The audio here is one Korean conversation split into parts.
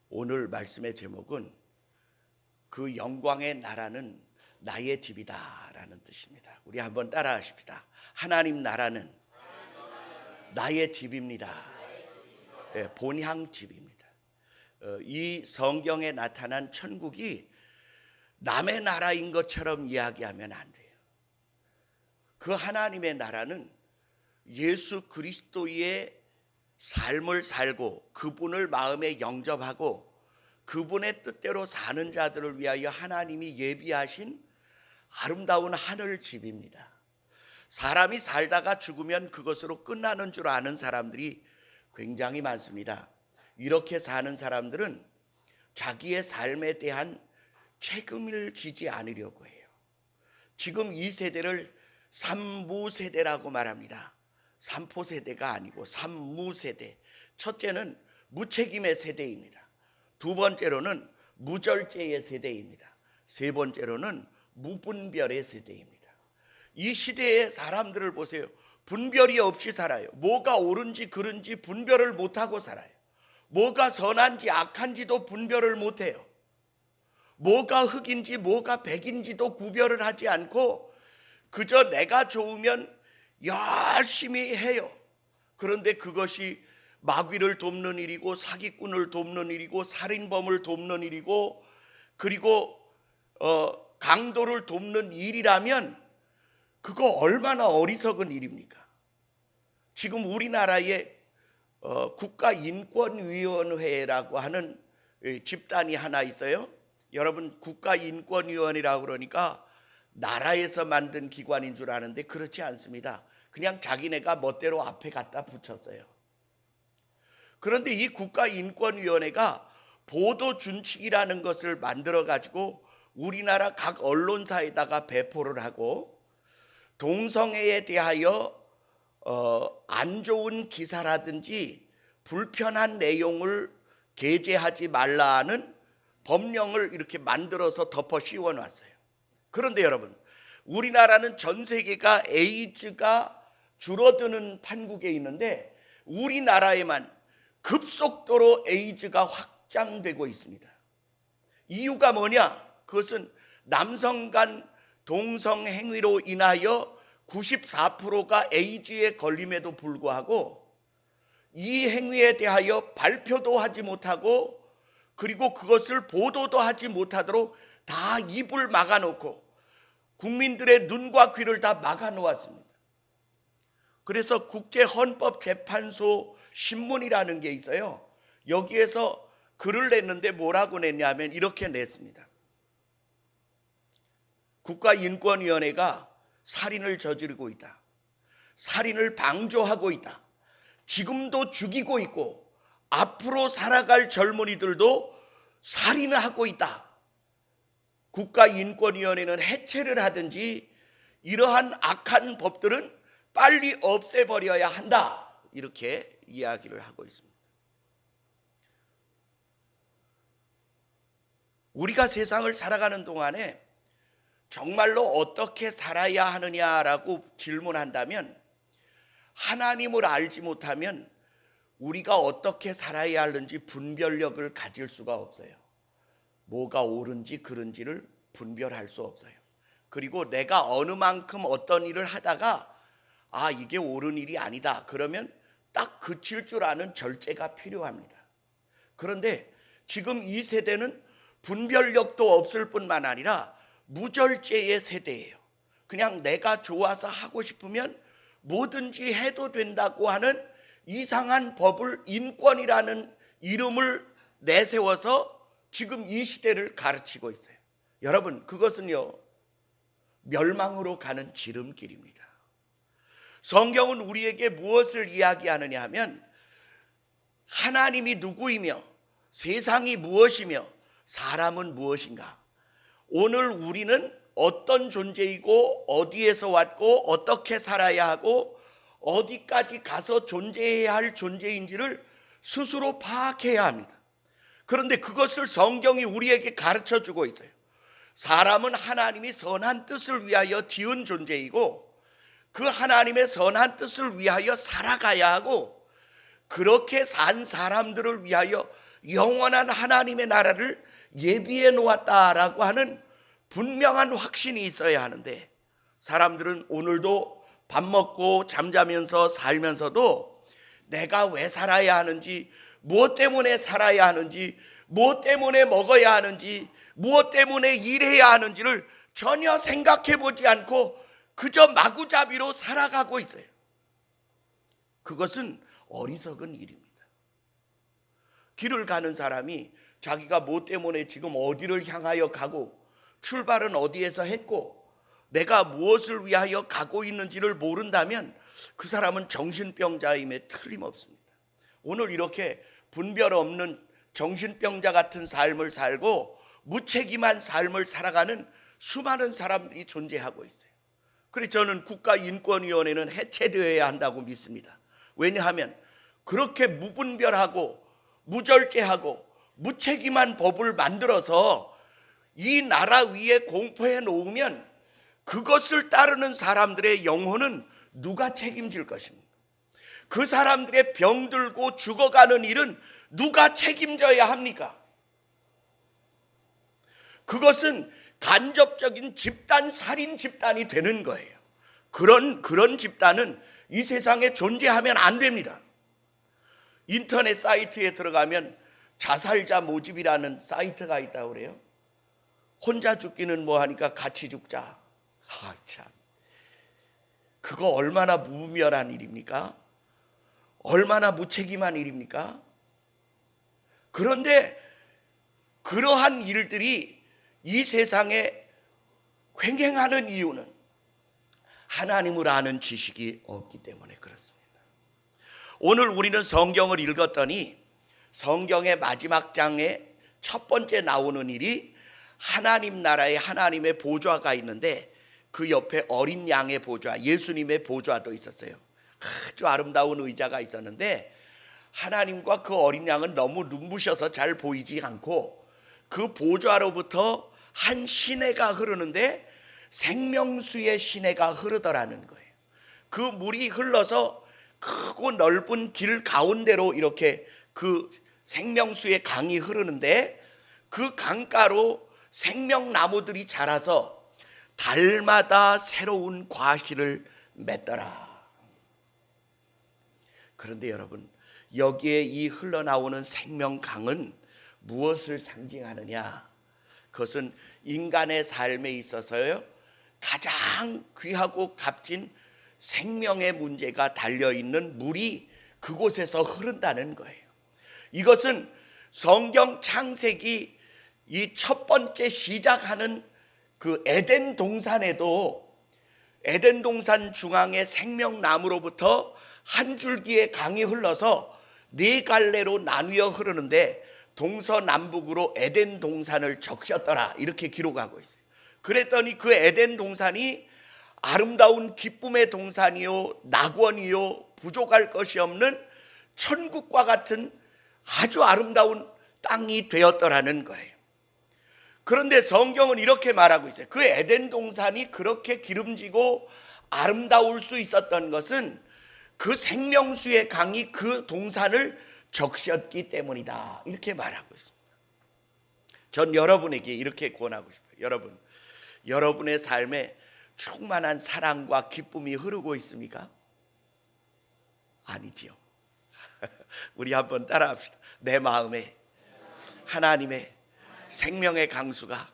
오늘 말씀의 제목은 그 영광의 나라는 나의 집이다 라는 뜻입니다. 우리 한번 따라 하십시다. 하나님 나라는 나의 집입니다. 본향 집입니다. 이 성경에 나타난 천국이 남의 나라인 것처럼 이야기하면 안 돼요. 그 하나님의 나라는 예수 그리스도의 삶을 살고 그분을 마음에 영접하고 그분의 뜻대로 사는 자들을 위하여 하나님이 예비하신 아름다운 하늘 집입니다. 사람이 살다가 죽으면 그것으로 끝나는 줄 아는 사람들이 굉장히 많습니다. 이렇게 사는 사람들은 자기의 삶에 대한 책임을 지지 않으려고 해요. 지금 이 세대를 삼무세대라고 말합니다. 삼포세대가 아니고 삼무세대. 첫째는 무책임의 세대입니다. 두 번째로는 무절제의 세대입니다. 세 번째로는 무분별의 세대입니다. 이 시대의 사람들을 보세요. 분별이 없이 살아요. 뭐가 옳은지 그른지 분별을 못하고 살아요. 뭐가 선한지 악한지도 분별을 못해요. 뭐가 흑인지 뭐가 백인지도 구별을 하지 않고 그저 내가 좋으면 열심히 해요. 그런데 그것이 마귀를 돕는 일이고 사기꾼을 돕는 일이고 살인범을 돕는 일이고 그리고 강도를 돕는 일이라면 그거 얼마나 어리석은 일입니까? 지금 우리나라에 국가인권위원회라고 하는 집단이 하나 있어요. 여러분 국가인권위원회라고 그러니까 나라에서 만든 기관인 줄 아는데 그렇지 않습니다. 그냥 자기네가 멋대로 앞에 갖다 붙였어요. 그런데 이 국가인권위원회가 보도준칙이라는 것을 만들어 가지고 우리나라 각 언론사에다가 배포를 하고 동성애에 대하여 안 좋은 기사라든지 불편한 내용을 게재하지 말라는 법령을 이렇게 만들어서 덮어 씌워놨어요. 그런데 여러분, 우리나라는 전 세계가 에이즈가 줄어드는 판국에 있는데 우리나라에만 급속도로 에이즈가 확장되고 있습니다. 이유가 뭐냐? 그것은 남성 간 동성 행위로 인하여 94%가 에이즈에 걸림에도 불구하고 이 행위에 대하여 발표도 하지 못하고 그리고 그것을 보도도 하지 못하도록 다 입을 막아놓고 국민들의 눈과 귀를 다 막아놓았습니다. 그래서 국제헌법재판소 신문이라는 게 있어요. 여기에서 글을 냈는데 뭐라고 냈냐면 이렇게 냈습니다. 국가인권위원회가 살인을 저지르고 있다. 살인을 방조하고 있다. 지금도 죽이고 있고 앞으로 살아갈 젊은이들도 살인을 하고 있다. 국가인권위원회는 해체를 하든지 이러한 악한 법들은 빨리 없애버려야 한다. 이렇게 이야기를 하고 있습니다. 우리가 세상을 살아가는 동안에 정말로 어떻게 살아야 하느냐라고 질문한다면 하나님을 알지 못하면 우리가 어떻게 살아야 하는지 분별력을 가질 수가 없어요. 뭐가 옳은지 그른지를 분별할 수 없어요. 그리고 내가 어느 만큼 어떤 일을 하다가 이게 옳은 일이 아니다 그러면 딱 그칠 줄 아는 절제가 필요합니다. 그런데 지금 이 세대는 분별력도 없을 뿐만 아니라 무절제의 세대예요. 그냥 내가 좋아서 하고 싶으면 뭐든지 해도 된다고 하는 이상한 법을 인권이라는 이름을 내세워서 지금 이 시대를 가르치고 있어요. 여러분, 그것은요 멸망으로 가는 지름길입니다. 성경은 우리에게 무엇을 이야기하느냐 하면 하나님이 누구이며 세상이 무엇이며 사람은 무엇인가. 오늘 우리는 어떤 존재이고 어디에서 왔고 어떻게 살아야 하고 어디까지 가서 존재해야 할 존재인지를 스스로 파악해야 합니다. 그런데 그것을 성경이 우리에게 가르쳐주고 있어요. 사람은 하나님이 선한 뜻을 위하여 지은 존재이고 그 하나님의 선한 뜻을 위하여 살아가야 하고 그렇게 산 사람들을 위하여 영원한 하나님의 나라를 예비해 놓았다라고 하는 분명한 확신이 있어야 하는데, 사람들은 오늘도 밥 먹고 잠자면서 살면서도 내가 왜 살아야 하는지, 무엇 때문에 살아야 하는지, 무엇 때문에 먹어야 하는지, 무엇 때문에 일해야 하는지를 전혀 생각해 보지 않고 그저 마구잡이로 살아가고 있어요. 그것은 어리석은 일입니다. 길을 가는 사람이 자기가 뭐 때문에 지금 어디를 향하여 가고 출발은 어디에서 했고 내가 무엇을 위하여 가고 있는지를 모른다면 그 사람은 정신병자임에 틀림없습니다. 오늘 이렇게 분별 없는 정신병자 같은 삶을 살고 무책임한 삶을 살아가는 수많은 사람들이 존재하고 있어요. 그래서 저는 국가인권위원회는 해체되어야 한다고 믿습니다. 왜냐하면 그렇게 무분별하고 무절제하고 무책임한 법을 만들어서 이 나라 위에 공포해 놓으면 그것을 따르는 사람들의 영혼은 누가 책임질 것입니까? 그 사람들의 병들고 죽어가는 일은 누가 책임져야 합니까? 그것은 간접적인 집단, 살인 집단이 되는 거예요. 그런 집단은 이 세상에 존재하면 안 됩니다. 인터넷 사이트에 들어가면 자살자 모집이라는 사이트가 있다고 그래요. 혼자 죽기는 뭐 하니까 같이 죽자. 참, 그거 얼마나 무분별한 일입니까? 얼마나 무책임한 일입니까? 그런데 그러한 일들이 이 세상에 횡행하는 이유는 하나님을 아는 지식이 없기 때문에 그렇습니다. 오늘 우리는 성경을 읽었더니 성경의 마지막 장에 첫 번째 나오는 일이 하나님 나라에 하나님의 보좌가 있는데 그 옆에 어린 양의 보좌, 예수님의 보좌도 있었어요. 아주 아름다운 의자가 있었는데 하나님과 그 어린 양은 너무 눈부셔서 잘 보이지 않고 그 보좌로부터 한 시내가 흐르는데 생명수의 시내가 흐르더라는 거예요. 그 물이 흘러서 크고 넓은 길 가운데로 이렇게 그 생명수의 강이 흐르는데 그 강가로 생명나무들이 자라서 달마다 새로운 과실을 맺더라. 그런데 여러분, 여기에 이 흘러나오는 생명강은 무엇을 상징하느냐? 그것은 인간의 삶에 있어서요 가장 귀하고 값진 생명의 문제가 달려있는 물이 그곳에서 흐른다는 거예요. 이것은 성경 창세기 이 첫 번째 시작하는 그 에덴 동산에도 에덴 동산 중앙의 생명나무로부터 한 줄기의 강이 흘러서 네 갈래로 나뉘어 흐르는데 동서남북으로 에덴 동산을 적셨더라 이렇게 기록하고 있어요. 그랬더니 그 에덴 동산이 아름다운 기쁨의 동산이요 낙원이요 부족할 것이 없는 천국과 같은 아주 아름다운 땅이 되었더라는 거예요. 그런데 성경은 이렇게 말하고 있어요. 그 에덴 동산이 그렇게 기름지고 아름다울 수 있었던 것은 그 생명수의 강이 그 동산을 적셨기 때문이다 이렇게 말하고 있습니다. 전 여러분에게 이렇게 권하고 싶어요. 여러분의 삶에 충만한 사랑과 기쁨이 흐르고 있습니까? 아니지요. 우리 한번 따라합시다. 내 마음에 하나님의 생명의 강수가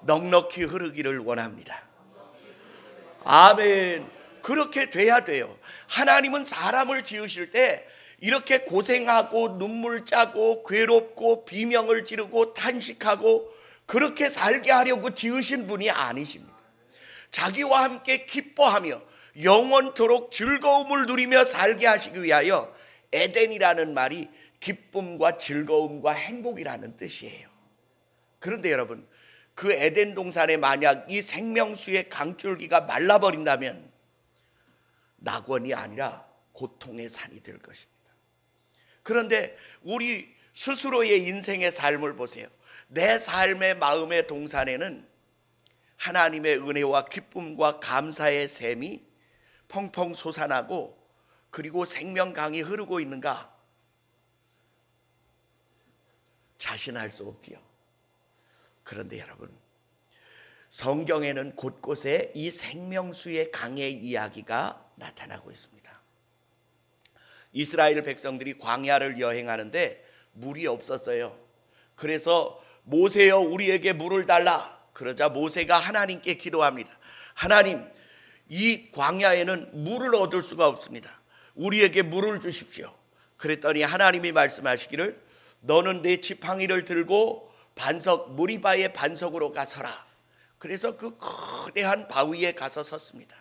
넉넉히 흐르기를 원합니다. 아멘. 그렇게 돼야 돼요. 하나님은 사람을 지으실 때 이렇게 고생하고 눈물 짜고 괴롭고 비명을 지르고 탄식하고 그렇게 살게 하려고 지으신 분이 아니십니다. 자기와 함께 기뻐하며 영원토록 즐거움을 누리며 살게 하시기 위하여 에덴이라는 말이 기쁨과 즐거움과 행복이라는 뜻이에요. 그런데 여러분, 그 에덴 동산에 만약 이 생명수의 강줄기가 말라버린다면 낙원이 아니라 고통의 산이 될 것입니다. 그런데 우리 스스로의 인생의 삶을 보세요. 내 삶의 마음의 동산에는 하나님의 은혜와 기쁨과 감사의 샘이 펑펑 솟아나고 그리고 생명강이 흐르고 있는가? 자신할 수 없지요. 그런데 여러분, 성경에는 곳곳에 이 생명수의 강의 이야기가 나타나고 있습니다. 이스라엘 백성들이 광야를 여행하는데 물이 없었어요. 그래서 모세여 우리에게 물을 달라. 그러자 모세가 하나님께 기도합니다. 하나님, 이 광야에는 물을 얻을 수가 없습니다. 우리에게 물을 주십시오. 그랬더니 하나님이 말씀하시기를 너는 내 지팡이를 들고 반석 무리바의 반석으로 가서라. 그래서 그 거대한 바위에 가서 섰습니다.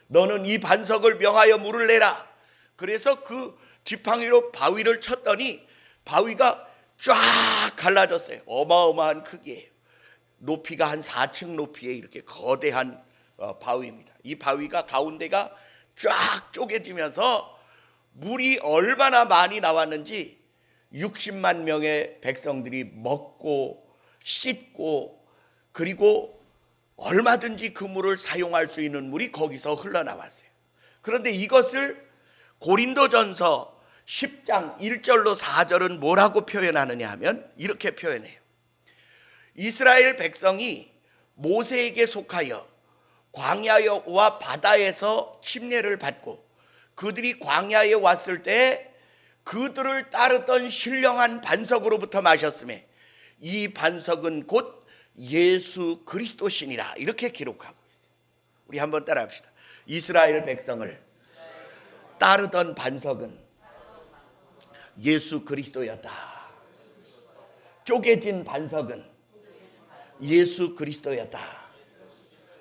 너는 이 반석을 명하여 물을 내라. 그래서 그 지팡이로 바위를 쳤더니 바위가 쫙 갈라졌어요. 어마어마한 크기예요. 높이가 한 4층 높이의 이렇게 거대한 바위입니다. 이 바위가 가운데가 쫙 쪼개지면서 물이 얼마나 많이 나왔는지 60만 명의 백성들이 먹고 씻고 그리고 얼마든지 그 물을 사용할 수 있는 물이 거기서 흘러나왔어요. 그런데 이것을 고린도전서 10장 1절로 4절은 뭐라고 표현하느냐 하면 이렇게 표현해요. 이스라엘 백성이 모세에게 속하여 광야와 바다에서 침례를 받고 그들이 광야에 왔을 때 그들을 따르던 신령한 반석으로부터 마셨음에 이 반석은 곧 예수 그리스도시니라 이렇게 기록하고 있어요. 우리 한번 따라합시다. 이스라엘 백성을 따르던 반석은 예수 그리스도였다. 쪼개진 반석은 예수 그리스도였다.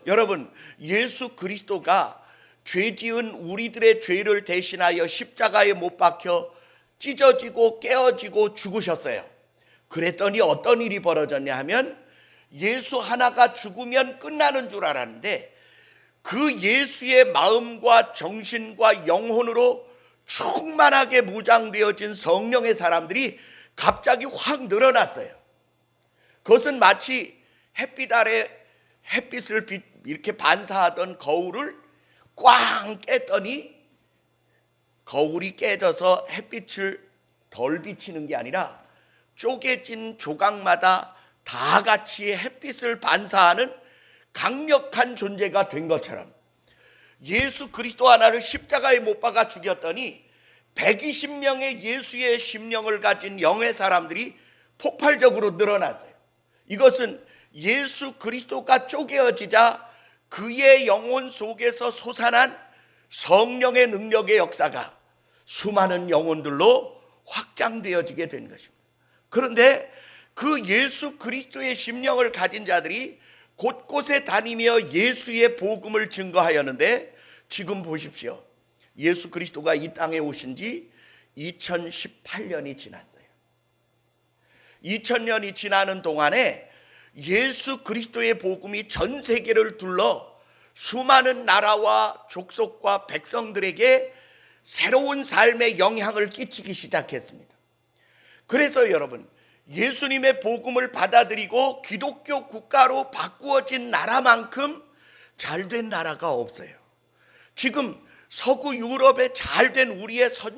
여러분, 예수 그리스도가 죄 지은 우리들의 죄를 대신하여 십자가에 못 박혀 찢어지고 깨어지고 죽으셨어요. 그랬더니 어떤 일이 벌어졌냐 하면 예수 하나가 죽으면 끝나는 줄 알았는데 그 예수의 마음과 정신과 영혼으로 충만하게 무장되어진 성령의 사람들이 갑자기 확 늘어났어요. 그것은 마치 햇빛 아래 햇빛을 이렇게 반사하던 거울을 꽝 깼더니 거울이 깨져서 햇빛을 덜 비치는 게 아니라 쪼개진 조각마다 다 같이 햇빛을 반사하는 강력한 존재가 된 것처럼 예수 그리스도 하나를 십자가에 못 박아 죽였더니 120명의 예수의 심령을 가진 영의 사람들이 폭발적으로 늘어났어요. 이것은 예수 그리스도가 쪼개어지자 그의 영혼 속에서 솟아난 성령의 능력의 역사가 수많은 영혼들로 확장되어지게 된 것입니다. 그런데 그 예수 그리스도의 심령을 가진 자들이 곳곳에 다니며 예수의 복음을 증거하였는데 지금 보십시오. 예수 그리스도가 이 땅에 오신 지 2018년이 지났어요. 2000년이 지나는 동안에 예수 그리스도의 복음이 전 세계를 둘러 수많은 나라와 족속과 백성들에게 새로운 삶의 영향을 끼치기 시작했습니다. 그래서 여러분, 예수님의 복음을 받아들이고 기독교 국가로 바꾸어진 나라만큼 잘된 나라가 없어요. 지금 서구 유럽에 잘된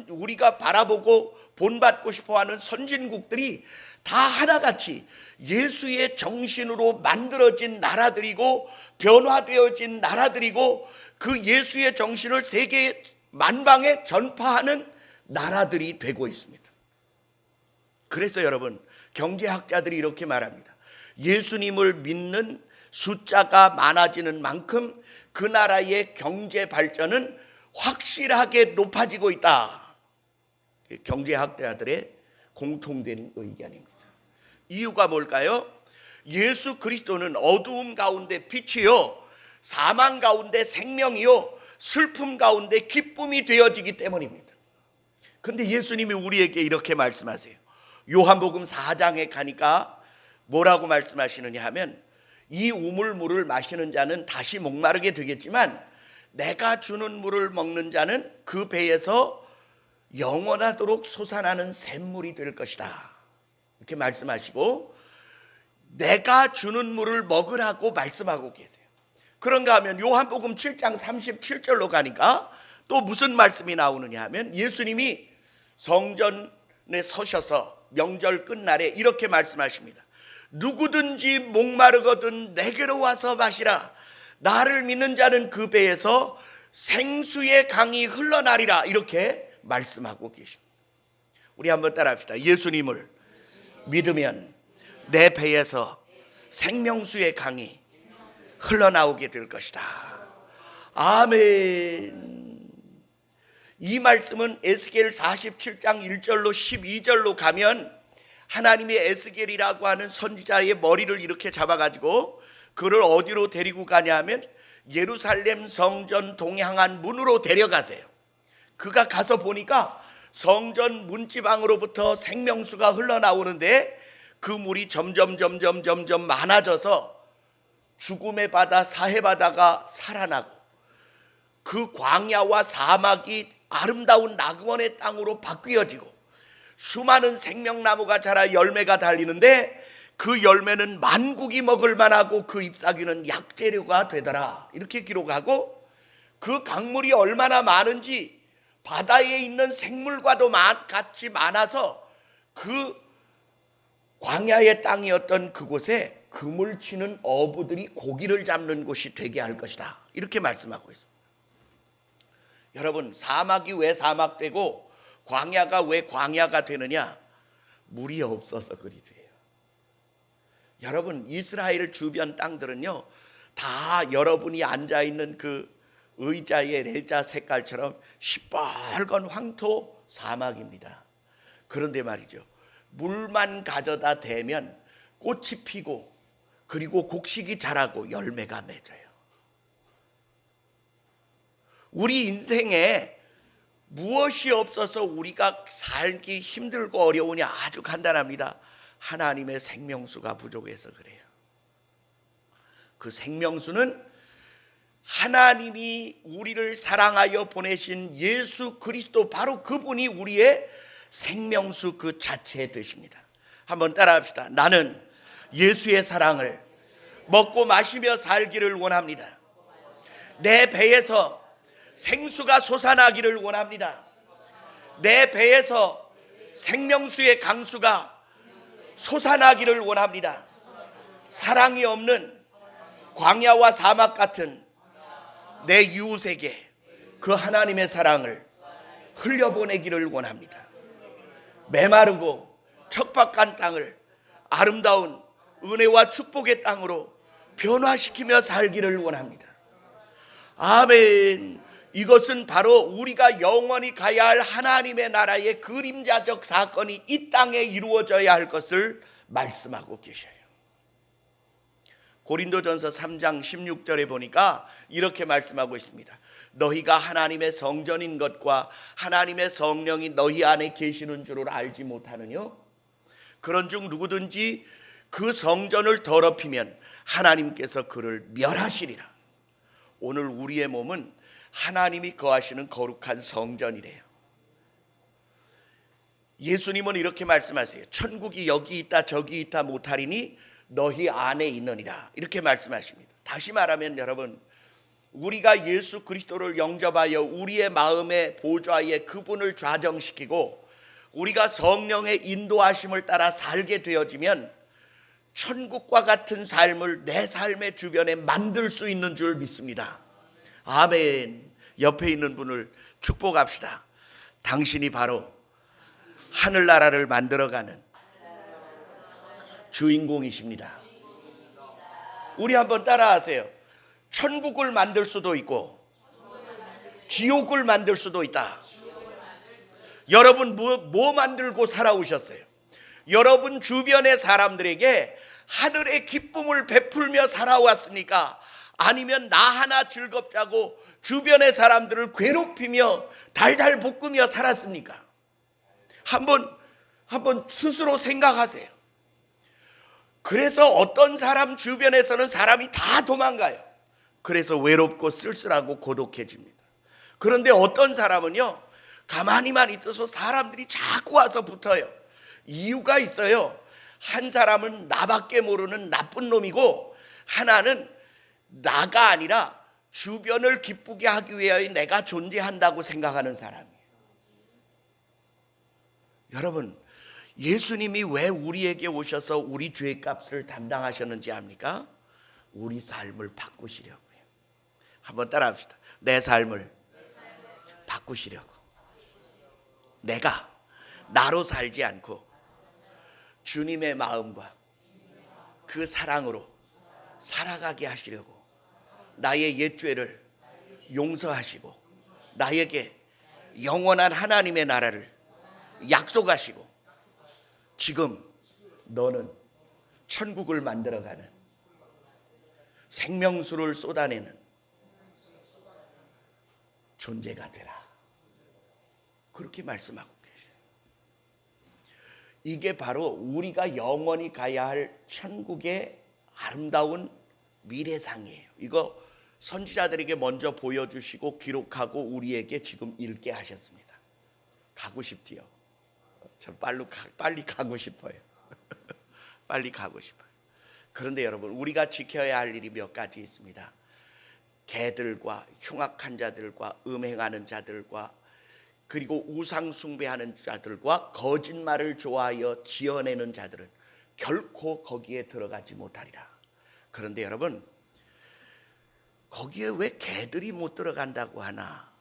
우리가 바라보고 본받고 싶어하는 선진국들이 다 하나같이 예수의 정신으로 만들어진 나라들이고 변화되어진 나라들이고 그 예수의 정신을 세계 만방에 전파하는 나라들이 되고 있습니다. 그래서 여러분, 경제학자들이 이렇게 말합니다. 예수님을 믿는 숫자가 많아지는 만큼 그 나라의 경제 발전은 확실하게 높아지고 있다. 경제학자들의 공통된 의견입니다. 이유가 뭘까요? 예수 그리스도는 어두움 가운데 빛이요, 사망 가운데 생명이요, 슬픔 가운데 기쁨이 되어지기 때문입니다. 그런데 예수님이 우리에게 이렇게 말씀하세요. 요한복음 4장에 가니까 뭐라고 말씀하시느냐 하면 이 우물물을 마시는 자는 다시 목마르게 되겠지만 내가 주는 물을 먹는 자는 그 배에서 영원하도록 솟아나는 샘물이 될 것이다. 이렇게 말씀하시고 내가 주는 물을 먹으라고 말씀하고 계세요. 그런가 하면 요한복음 7장 37절로 가니까 또 무슨 말씀이 나오느냐 하면 예수님이 성전에 서셔서 명절 끝날에 이렇게 말씀하십니다. 누구든지 목마르거든 내게로 와서 마시라. 나를 믿는 자는 그 배에서 생수의 강이 흘러나리라. 이렇게 말씀하고 계십니다. 우리 한번 따라합시다. 예수님을 믿으면 내 배에서 생명수의 강이 흘러나오게 될 것이다. 아멘. 이 말씀은 에스겔 47장 1절로 12절로 가면 하나님이 에스겔이라고 하는 선지자의 머리를 이렇게 잡아가지고 그를 어디로 데리고 가냐 하면 예루살렘 성전 동향한 문으로 데려가세요. 그가 가서 보니까 성전 문지방으로부터 생명수가 흘러나오는데 그 물이 점점 많아져서 죽음의 바다 사해 바다가 살아나고 그 광야와 사막이 아름다운 낙원의 땅으로 바뀌어지고 수많은 생명나무가 자라 열매가 달리는데 그 열매는 만국이 먹을 만하고 그 잎사귀는 약재료가 되더라. 이렇게 기록하고 그 강물이 얼마나 많은지 바다에 있는 생물과도 같이 많아서 그 광야의 땅이었던 그곳에 그물 치는 어부들이 고기를 잡는 곳이 되게 할 것이다. 이렇게 말씀하고 있습니다. 여러분, 사막이 왜 사막되고 광야가 왜 광야가 되느냐? 물이 없어서 그리 돼요. 여러분, 이스라엘 주변 땅들은요 다 여러분이 앉아있는 그 의자의 레자 색깔처럼 시뻘건 황토 사막입니다. 그런데 말이죠, 물만 가져다 대면 꽃이 피고 그리고 곡식이 자라고 열매가 맺어요. 우리 인생에 무엇이 없어서 우리가 살기 힘들고 어려우냐? 아주 간단합니다. 하나님의 생명수가 부족해서 그래요. 그 생명수는 하나님이 우리를 사랑하여 보내신 예수 그리스도, 바로 그분이 우리의 생명수 그 자체 되십니다. 한번 따라합시다. 나는 예수의 사랑을 먹고 마시며 살기를 원합니다. 내 배에서 생수가 솟아나기를 원합니다. 내 배에서 생명수의 강수가 솟아나기를 원합니다. 사랑이 없는 광야와 사막 같은 내 이웃에게 그 하나님의 사랑을 흘려보내기를 원합니다. 메마르고 척박한 땅을 아름다운 은혜와 축복의 땅으로 변화시키며 살기를 원합니다. 아멘. 이것은 바로 우리가 영원히 가야 할 하나님의 나라의 그림자적 사건이 이 땅에 이루어져야 할 것을 말씀하고 계셔요. 고린도전서 3장 16절에 보니까 이렇게 말씀하고 있습니다. 너희가 하나님의 성전인 것과 하나님의 성령이 너희 안에 계시는 줄을 알지 못하느냐? 그런즉 누구든지 그 성전을 더럽히면 하나님께서 그를 멸하시리라. 오늘 우리의 몸은 하나님이 거하시는 거룩한 성전이래요. 예수님은 이렇게 말씀하세요. 천국이 여기 있다 저기 있다 못하리니 너희 안에 있느니라. 이렇게 말씀하십니다. 다시 말하면 여러분, 우리가 예수 그리스도를 영접하여 우리의 마음의 보좌에 그분을 좌정시키고 우리가 성령의 인도하심을 따라 살게 되어지면 천국과 같은 삶을 내 삶의 주변에 만들 수 있는 줄 믿습니다. 아멘. 옆에 있는 분을 축복합시다. 당신이 바로 하늘나라를 만들어가는 주인공이십니다. 우리 한번 따라하세요. 천국을 만들 수도 있고 지옥을 만들 수도 있다. 여러분 뭐 만들고 살아오셨어요? 여러분 주변의 사람들에게 하늘의 기쁨을 베풀며 살아왔습니까? 아니면 나 하나 즐겁자고 주변의 사람들을 괴롭히며 달달 볶으며 살았습니까? 한번 스스로 생각하세요. 그래서 어떤 사람 주변에서는 사람이 다 도망가요. 그래서 외롭고 쓸쓸하고 고독해집니다. 그런데 어떤 사람은요, 가만히만 있어서 사람들이 자꾸 와서 붙어요. 이유가 있어요. 한 사람은 나밖에 모르는 나쁜 놈이고 하나는 나가 아니라 주변을 기쁘게 하기 위하여 내가 존재한다고 생각하는 사람이에요. 여러분, 예수님이 왜 우리에게 오셔서 우리 죄의 값을 담당하셨는지 압니까? 우리 삶을 바꾸시려고요. 한번 따라합시다. 내 삶을 바꾸시려고. 내가 나로 살지 않고 주님의 마음과 그 사랑으로 살아가게 하시려고 나의 옛죄를 용서하시고 나에게 영원한 하나님의 나라를 약속하시고 지금 너는 천국을 만들어가는 생명수를 쏟아내는 존재가 되라. 그렇게 말씀하고 계세요. 이게 바로 우리가 영원히 가야 할 천국의 아름다운 미래상이에요. 이거 선지자들에게 먼저 보여주시고 기록하고 우리에게 지금 읽게 하셨습니다. 가고 싶지요. 전 빨리 가고 싶어요. 빨리 가고 싶어요. 그런데 여러분, 우리가 지켜야 할 일이 몇 가지 있습니다. 개들과 흉악한 자들과 음행하는 자들과 그리고 우상 숭배하는 자들과 거짓말을 좋아하여 지어내는 자들은 결코 거기에 들어가지 못하리라. 그런데 여러분, 거기에 왜 개들이 못 들어간다고 하나?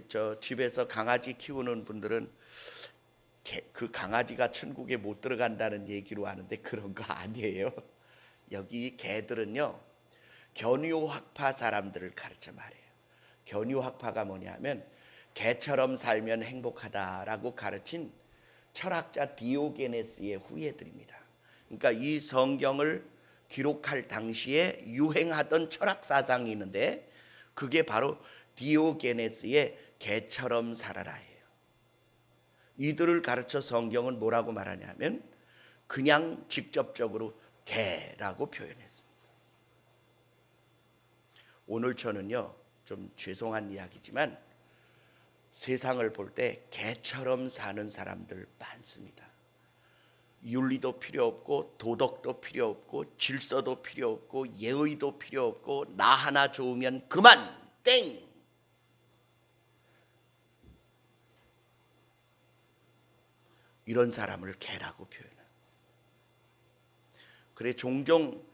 저 집에서 강아지 키우는 분들은 그 강아지가 천국에 못 들어간다는 얘기로 하는데 그런 거 아니에요. 여기 개들은요, 견유학파 사람들을 가르쳐 말해요. 견유학파가 뭐냐면 개처럼 살면 행복하다라고 가르친 철학자 디오게네스의 후예들입니다. 그러니까 이 성경을 기록할 당시에 유행하던 철학 사상이 있는데 그게 바로 디오게네스의 개처럼 살아라예요. 이들을 가르쳐 성경은 뭐라고 말하냐면 그냥 직접적으로 개라고 표현했습니다. 오늘 저는요, 좀 죄송한 이야기지만 세상을 볼 때 개처럼 사는 사람들 많습니다. 윤리도 필요 없고 도덕도 필요 없고 질서도 필요 없고 예의도 필요 없고 나 하나 좋으면 그만 땡. 이런 사람을 개라고 표현해요. 그래 종종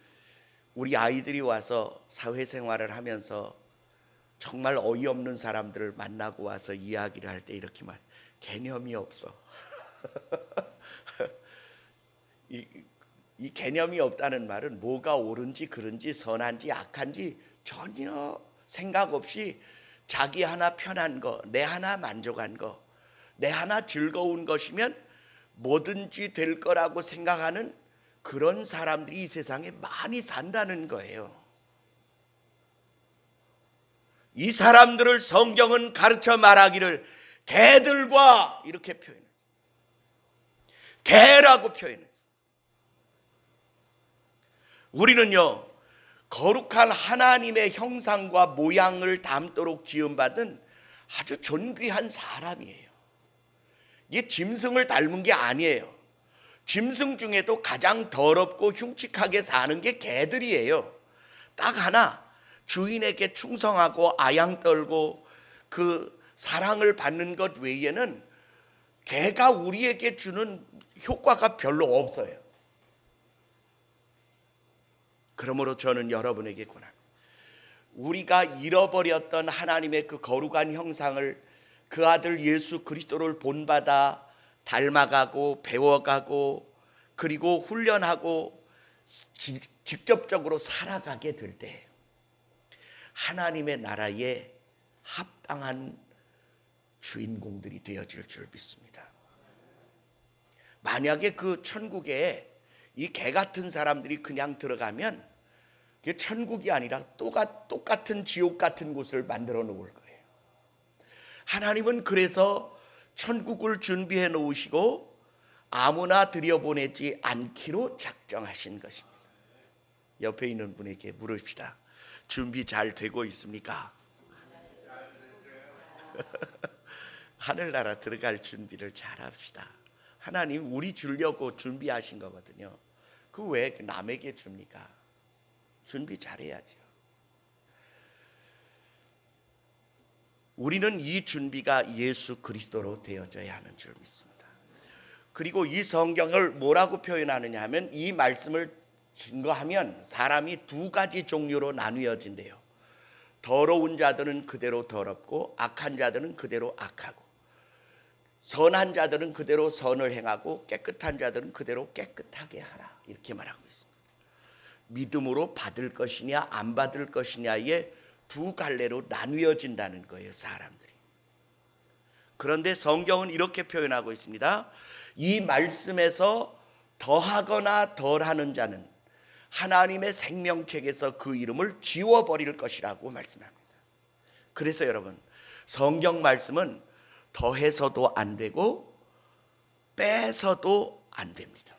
우리 아이들이 와서 사회생활을 하면서 정말 어이없는 사람들을 만나고 와서 이야기를 할 때 이렇게 말, 개념이 없어. 이 개념이 없다는 말은 뭐가 옳은지 그른지 선한지 악한지 전혀 생각 없이 자기 하나 편한 거, 내 하나 만족한 거, 내 하나 즐거운 것이면 뭐든지 될 거라고 생각하는 그런 사람들이 이 세상에 많이 산다는 거예요. 이 사람들을 성경은 가르쳐 말하기를 개들과 이렇게 표현했어요. 개라고 표현했어요. 우리는요, 거룩한 하나님의 형상과 모양을 담도록 지음받은 아주 존귀한 사람이에요. 이게 짐승을 닮은 게 아니에요. 짐승 중에도 가장 더럽고 흉측하게 사는 게 개들이에요. 딱 하나, 주인에게 충성하고 아양 떨고 그 사랑을 받는 것 외에는 개가 우리에게 주는 효과가 별로 없어요. 그러므로 저는 여러분에게 권합니다. 우리가 잃어버렸던 하나님의 그 거룩한 형상을 그 아들 예수 그리스도를 본받아 닮아가고 배워가고 그리고 훈련하고 직접적으로 살아가게 될 때 하나님의 나라에 합당한 주인공들이 되어질 줄 믿습니다. 만약에 그 천국에 이 개 같은 사람들이 그냥 들어가면 그게 천국이 아니라 똑같은 지옥 같은 곳을 만들어 놓을 거예요. 하나님은 그래서 천국을 준비해 놓으시고 아무나 들여보내지 않기로 작정하신 것입니다. 옆에 있는 분에게 물읍시다. 준비 잘 되고 있습니까? 하늘나라 들어갈 준비를 잘 합시다. 하나님 우리 주려고 준비하신 거거든요. 그 왜 남에게 줍니까? 준비 잘해야죠. 우리는 이 준비가 예수 그리스도로 되어져야 하는 줄 믿습니다. 그리고 이 성경을 뭐라고 표현하느냐 하면, 이 말씀을 증거하면 사람이 두 가지 종류로 나뉘어진대요. 더러운 자들은 그대로 더럽고 악한 자들은 그대로 악하고, 선한 자들은 그대로 선을 행하고 깨끗한 자들은 그대로 깨끗하게 하라, 이렇게 말하고 있습니다. 믿음으로 받을 것이냐 안 받을 것이냐의 두 갈래로 나뉘어진다는 거예요, 사람들이. 그런데 성경은 이렇게 표현하고 있습니다. 이 말씀에서 더하거나 덜하는 자는 하나님의 생명책에서 그 이름을 지워버릴 것이라고 말씀합니다. 그래서 여러분, 성경 말씀은 더해서도 안 되고 빼서도 안 됩니다.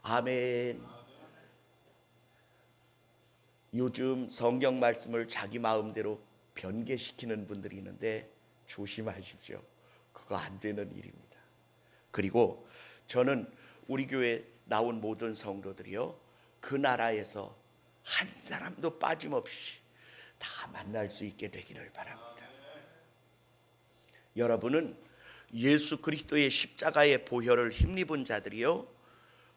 아멘. 요즘 성경 말씀을 자기 마음대로 변개시키는 분들이 있는데 조심하십시오. 그거 안 되는 일입니다. 그리고 저는 우리 교회 나온 모든 성도들이요, 그 나라에서 한 사람도 빠짐없이 다 만날 수 있게 되기를 바랍니다. 여러분은 예수 그리스도의 십자가의 보혈을 힘입은 자들이요,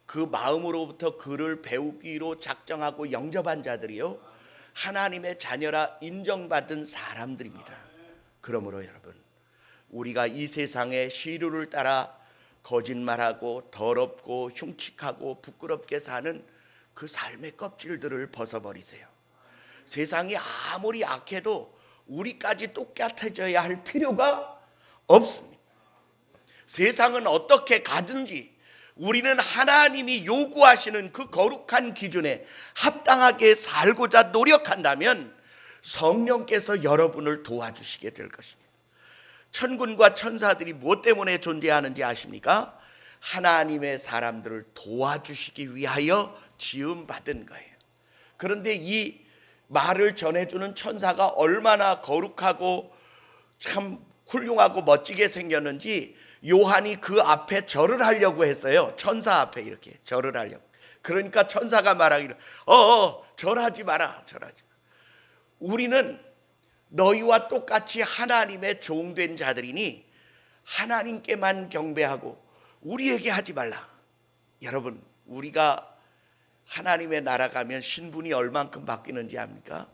그 마음으로부터 그를 배우기로 작정하고 영접한 자들이요, 하나님의 자녀라 인정받은 사람들입니다. 그러므로 여러분, 우리가 이 세상의 시류를 따라 거짓말하고 더럽고 흉측하고 부끄럽게 사는 그 삶의 껍질들을 벗어버리세요. 세상이 아무리 악해도 우리까지 똑같아져야 할 필요가 없습니다. 세상은 어떻게 가든지 우리는 하나님이 요구하시는 그 거룩한 기준에 합당하게 살고자 노력한다면 성령께서 여러분을 도와주시게 될 것입니다. 천군과 천사들이 무엇 때문에 존재하는지 아십니까? 하나님의 사람들을 도와주시기 위하여 지음받은 거예요. 그런데 이 말을 전해주는 천사가 얼마나 거룩하고 참 훌륭하고 멋지게 생겼는지 요한이 그 앞에 절을 하려고 했어요. 천사 앞에 이렇게 절을 하려고. 그러니까 천사가 말하기를 절하지 마라, 절하지 마라. 우리는 너희와 똑같이 하나님의 종된 자들이니 하나님께만 경배하고 우리에게 하지 말라. 여러분, 우리가 하나님의 나라 가면 신분이 얼만큼 바뀌는지 압니까?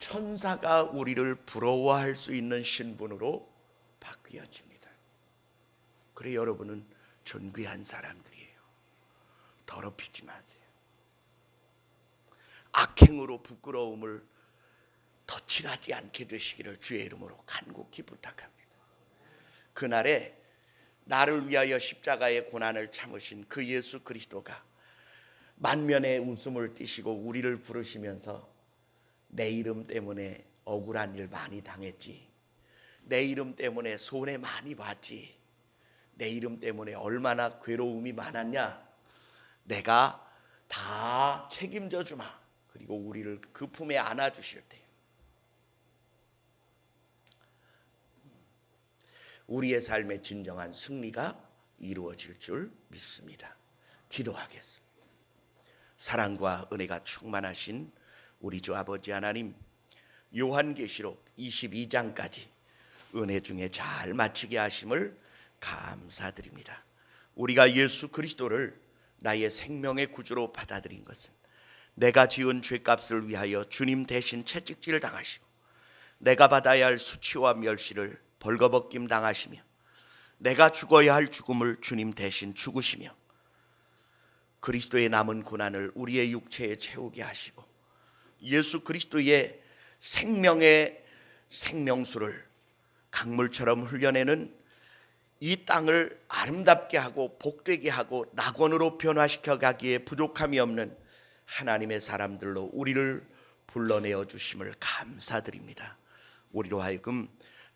천사가 우리를 부러워할 수 있는 신분으로 바뀌어집니다. 그래, 여러분은 존귀한 사람들이에요. 더럽히지 마세요. 악행으로 부끄러움을 덧칠하지 않게 되시기를 주의 이름으로 간곡히 부탁합니다. 그날에 나를 위하여 십자가의 고난을 참으신 그 예수 그리스도가 만면의 웃음을 띠시고 우리를 부르시면서 내 이름 때문에 억울한 일 많이 당했지, 내 이름 때문에 손해 많이 봤지, 내 이름 때문에 얼마나 괴로움이 많았냐, 내가 다 책임져 주마. 그리고 우리를 그 품에 안아주실 때 우리의 삶의 진정한 승리가 이루어질 줄 믿습니다. 기도하겠습니다. 사랑과 은혜가 충만하신 우리 주 아버지 하나님, 요한계시록 22장까지 은혜 중에 잘 마치게 하심을 감사드립니다. 우리가 예수 그리스도를 나의 생명의 구주로 받아들인 것은 내가 지은 죄값을 위하여 주님 대신 채찍질 당하시고 내가 받아야 할 수치와 멸시를 벌거벗김 당하시며 내가 죽어야 할 죽음을 주님 대신 죽으시며 그리스도의 남은 고난을 우리의 육체에 채우게 하시고 예수 그리스도의 생명의 생명수를 강물처럼 흘려내는 이 땅을 아름답게 하고 복되게 하고 낙원으로 변화시켜 가기에 부족함이 없는 하나님의 사람들로 우리를 불러내어 주심을 감사드립니다. 우리로 하여금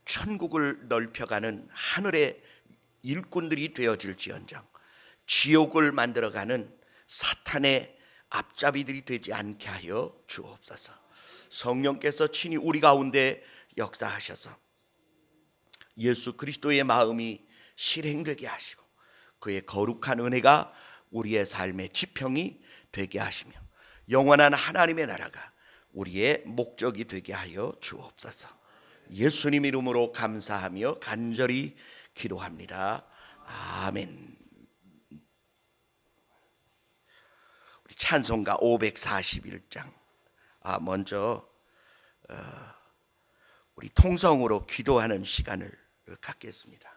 천국을 넓혀가는 하늘의 일꾼들이 되어질지언정 지옥을 만들어가는 사탄의 앞잡이들이 되지 않게 하여 주옵소서. 성령께서 친히 우리 가운데 역사하셔서 예수 그리스도의 마음이 실행되게 하시고 그의 거룩한 은혜가 우리의 삶의 지평이 되게 하시며 영원한 하나님의 나라가 우리의 목적이 되게 하여 주옵소서. 예수님 이름으로 감사하며 간절히 기도합니다. 아멘. 우리 찬송가 541장. 먼저 우리 통성으로 기도하는 시간을 갖겠습니다.